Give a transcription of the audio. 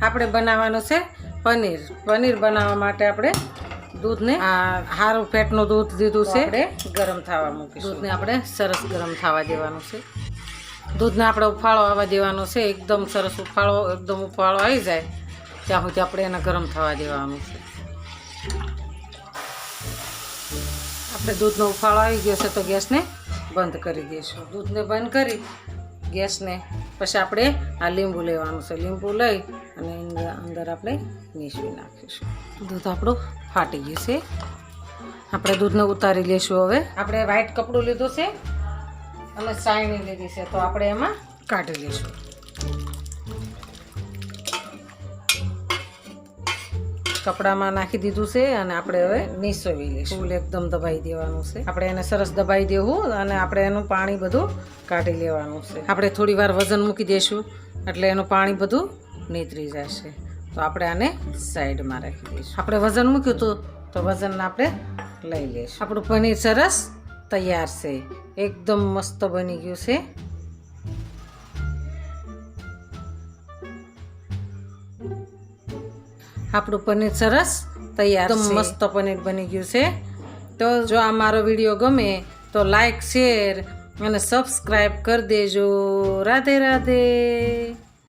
આપણે બનાવવાનું છે પનીર. પનીર બનાવવા માટે આપણે દૂધને સારું ફેટનું દૂધ લીધું છે. આપણે ગરમ થવા મૂકીશું. દૂધને આપણે સરસ ગરમ થવા દેવાનું છે. દૂધને આપણે ઉફાળો આવવા દેવાનો છે. એકદમ સરસ ઉફાળો આવી જાય ત્યાં સુધી આપણે એને ગરમ થવા દેવાનું છે. આપણે દૂધનો ઉફાળો આવી ગયો છે તો ગેસને બંધ કરી દઈશું. દૂધને બંધ કરી ગેસને પછી આપણે આ લીંબુ લેવાનું છે. લીંબુ લઈ અને અંદર આપણે મીસવી નાખીશું. દૂધ આપણું ફાટી ગયું છે. આપણે દૂધને ઉતારી લઈશું. હવે આપણે વ્હાઈટ કપડું લીધું છે અને ચાયણી લીધી છે તો આપણે એમાં કાઢી લઈશું. કપડામાં નાખી દીધું છે અને આપણે હવે નીસોવી લઈશું. ફૂલ એકદમ દબાઈ દેવાનું છે. આપણે એને સરસ દબાઈ દેવું અને આપણે એનું પાણી બધું કાઢી લેવાનું છે. આપણે થોડી વાર વજન મૂકી દઈશું એટલે એનું પાણી બધું નીતરી જશે. તો આપણે આને સાઈડમાં રાખી દઈશું. આપણે વજન મૂક્યું હતું તો વજનને આપણે લઈ લઈશું. આપણું પનીર સરસ તૈયાર છે. એકદમ મસ્ત બની ગયું છે. આપણું પનીર સરસ તૈયાર છે. મસ્ત પનીર બની ગયું છે. તો જો આ મારો વિડીયો ગમે તો લાઈક શેર અને સબસ્ક્રાઈબ કરી દેજો. રાધે રાધે.